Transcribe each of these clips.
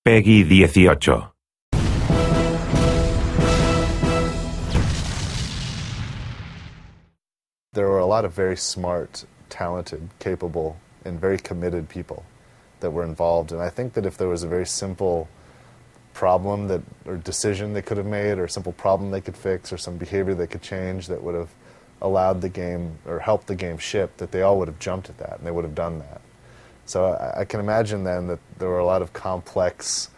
Peggy 18. There were a lot of very smart, talented, capable, and very committed people that were involved. And I think that if there was a very simple problem or decision they could have made, or a simple problem they could fix, or some behavior they could change that would have allowed the game or helped the game ship, that they all would have jumped at that and they would have done that. So I can imagine then that there were a lot of complex,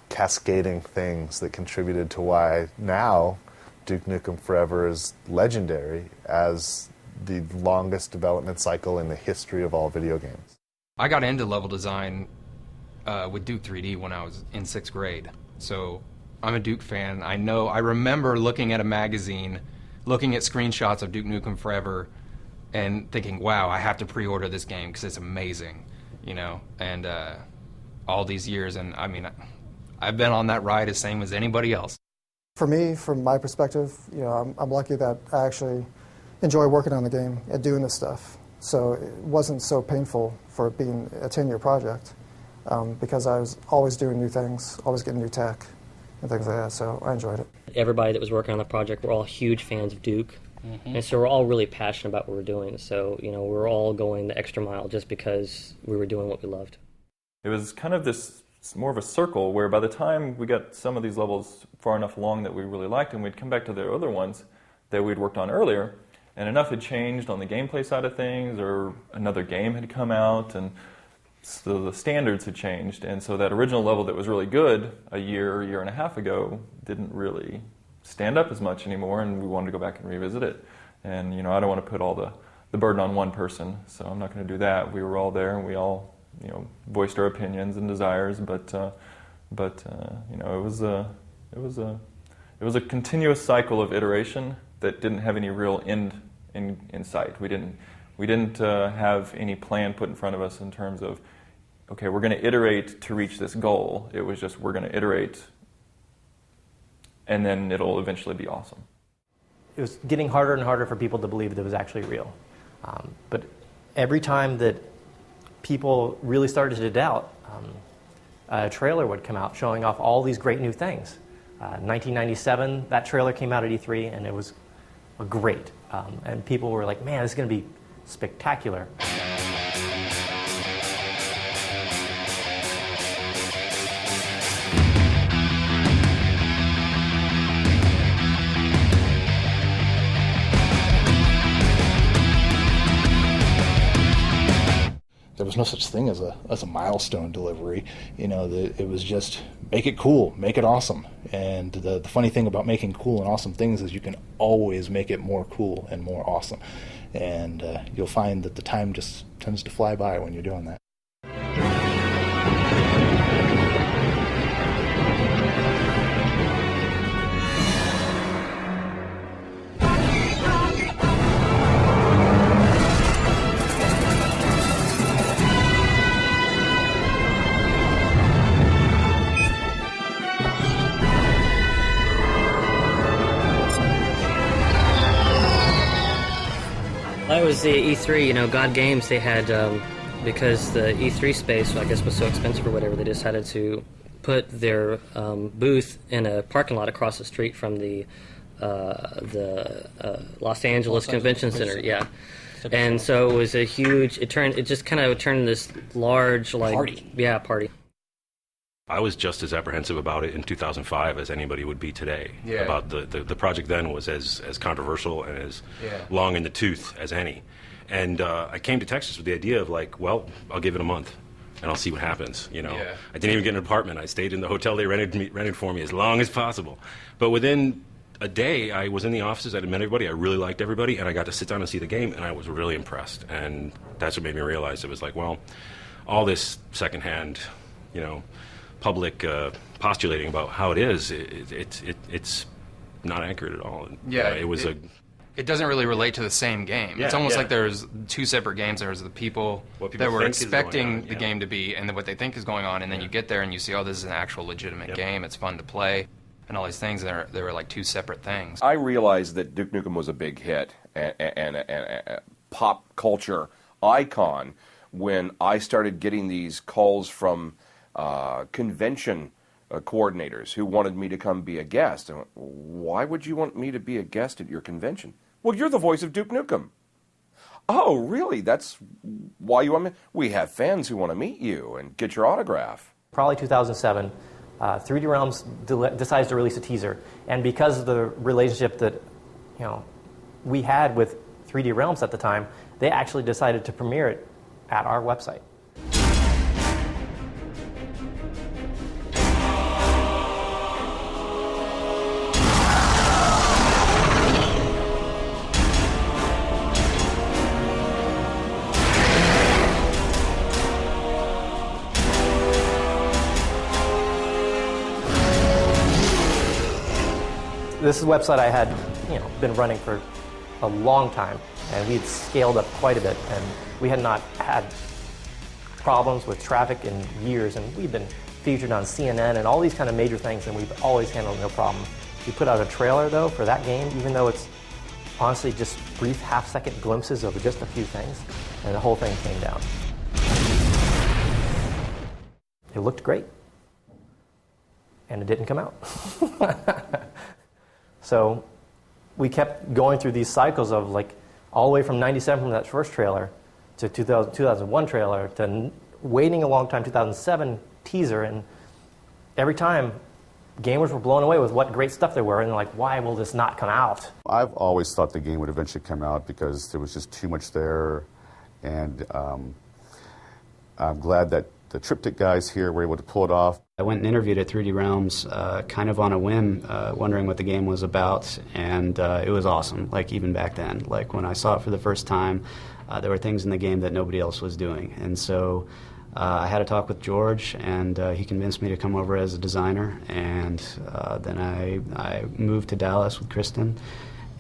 cascading things that contributed to why now Duke Nukem Forever is legendary as the longest development cycle in the history of all video games. I got into level design with Duke 3D when I was in 6th grade. So I'm a Duke fan. I remember looking at a magazine, looking at screenshots of Duke Nukem Forever and thinking, wow, I have to pre-order this game because it's amazing, you know, and all these years. And I mean, I've been on that ride as same as anybody else. For me, from my perspective, you know, I'm lucky that I actually enjoy working on the game and doing this stuff. So it wasn't so painful for it being a 10-year project because I was always doing new things, always getting new tech and things like that, so I enjoyed it. Everybody that was working on the project were all huge fans of Duke, and so we're all really passionate about what we're doing. So, you know, we're all going the extra mile just because we were doing what we loved. It was kind of this more of a circle where by the time we got some of these levels far enough along that we really liked them, we'd come back to the other ones that we'd worked on earlier, and enough had changed on the gameplay side of things, or another game had come out, and so the standards had changed, and so that original level that was really good a year and a half ago didn't really stand up as much anymore, and we wanted to go back and revisit it. And, you know, I don't want to put all the burden on one person, so I'm not going to do that. We were all there, and we all, you know, voiced our opinions and desires, but you know, it was a continuous cycle of iteration that didn't have any real end in sight. We didn't have any plan put in front of us in terms of, okay, we're going to iterate to reach this goal. It was just, we're going to iterate, and then it'll eventually be awesome. It was getting harder and harder for people to believe that it was actually real. But every time that people really started to doubt, a trailer would come out showing off all these great new things. 1997, that trailer came out at E3, and it was great. And people were like, man, this is going to be spectacular. There was no such thing as a milestone delivery. You know, it was just make it cool, make it awesome. And the funny thing about making cool and awesome things is you can always make it more cool and more awesome. And you'll find that the time just tends to fly by when you're doing that. That was the E3, you know, God Games, they had, because the E3 space, I guess, was so expensive or whatever, they decided to put their booth in a parking lot across the street from the Los Angeles Convention Center, yeah. And so it was a huge, it just kind of turned this large, like... Party. Yeah, party. I was just as apprehensive about it in 2005 as anybody would be today. Yeah. About the project then was as controversial and as long in the tooth as any. And I came to Texas with the idea of like, well, I'll give it a month and I'll see what happens. You know, I didn't even get an apartment. I stayed in the hotel they rented for me as long as possible. But within a day, I was in the offices. I had met everybody. I really liked everybody, and I got to sit down and see the game, and I was really impressed. And that's what made me realize it was like, well, all this secondhand, you know, public postulating about how it is, it's not accurate at all. Yeah, it doesn't really relate to the same game. Yeah, it's almost yeah. like there's two separate games. There's the people that were expecting the game to be, and then what they think is going on, and then you get there and you see, oh, this is an actual legitimate game. It's fun to play, and all these things. They were like two separate things. I realized that Duke Nukem was a big hit and a pop culture icon when I started getting these calls from convention coordinators who wanted me to come be a guest. I went, why would you want me to be a guest at your convention? Well, you're the voice of Duke Nukem. Oh, really? That's why you want me? We have fans who want to meet you and get your autograph. Probably 2007, 3D Realms decides to release a teaser, and because of the relationship that we had with 3D Realms at the time, they actually decided to premiere it at our website. This is a website I had, been running for a long time, and we had scaled up quite a bit, and we had not had problems with traffic in years, and we've been featured on CNN and all these kind of major things, and we've always handled no problem. We put out a trailer, though, for that game, even though it's honestly just brief half-second glimpses of just a few things, and the whole thing came down. It looked great, and it didn't come out. So we kept going through these cycles of all the way from 97 from that first trailer to 2001 trailer to waiting a long time, 2007 teaser, and every time gamers were blown away with what great stuff there were, and they're like, why will this not come out? I've always thought the game would eventually come out because there was just too much there, and I'm glad that the Triptych guys here were able to pull it off. I went and interviewed at 3D Realms kind of on a whim, wondering what the game was about, and it was awesome, even back then. When I saw it for the first time, there were things in the game that nobody else was doing. And so I had a talk with George, and he convinced me to come over as a designer, and then I moved to Dallas with Kristen,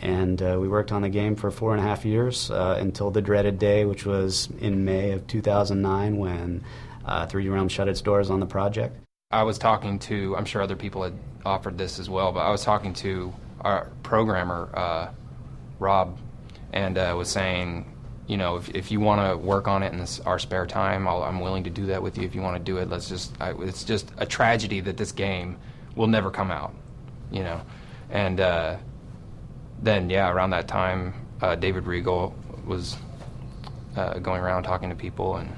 and we worked on the game for 4.5 years until the dreaded day, which was in May of 2009 when 3D Realms shut its doors on the project. I was talking to, I'm sure other people had offered this as well, but I was talking to our programmer, Rob, and was saying, if you want to work on it in our spare time, I'm willing to do that with you. If you want to do it, it's just a tragedy that this game will never come out, And then, around that time, David Regal was going around talking to people, and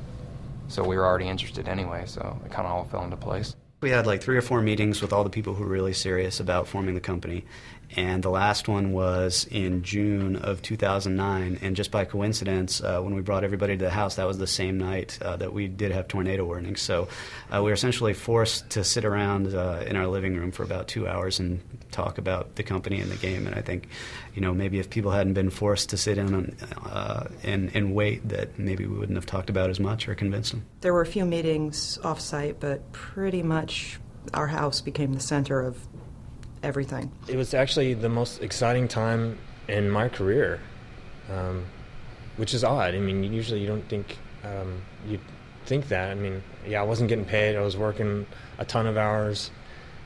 so we were already interested anyway, so it kind of all fell into place. We had 3 or 4 meetings with all the people who were really serious about forming the company, and the last one was in June of 2009, and just by coincidence, when we brought everybody to the house, that was the same night that we did have tornado warnings. So we were essentially forced to sit around in our living room for about 2 hours and talk about the company and the game, and I think, maybe if people hadn't been forced to sit in and wait, that maybe we wouldn't have talked about as much or convinced them. There were a few meetings off-site, but pretty much our house became the center of everything. It was actually the most exciting time in my career, which is odd. I mean, usually you don't think you'd think that. I mean, I wasn't getting paid. I was working a ton of hours,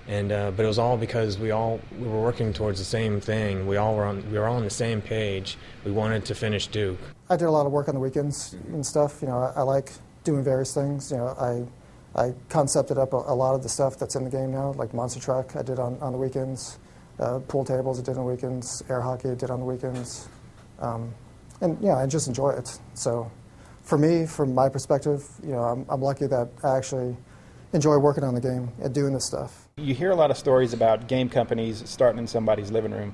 and but it was all because we were working towards the same thing. We were all on the same page. We wanted to finish Duke. I did a lot of work on the weekends and stuff. I like doing various things. I concepted up a lot of the stuff that's in the game now, like Monster Truck I did on the weekends, pool tables I did on the weekends, air hockey I did on the weekends, and I just enjoy it. So for me, from my perspective, I'm lucky that I actually enjoy working on the game and doing this stuff. You hear a lot of stories about game companies starting in somebody's living room,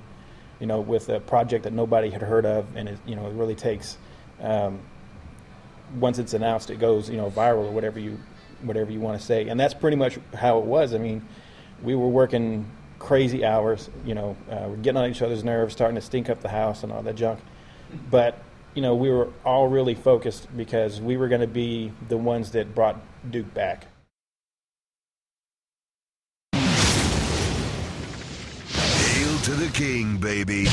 with a project that nobody had heard of, and it really takes, once it's announced, it goes viral or whatever you want to say. And that's pretty much how it was. I mean, we were working crazy hours, we're getting on each other's nerves, starting to stink up the house and all that junk. But, we were all really focused because we were going to be the ones that brought Duke back. Hail to the king, baby.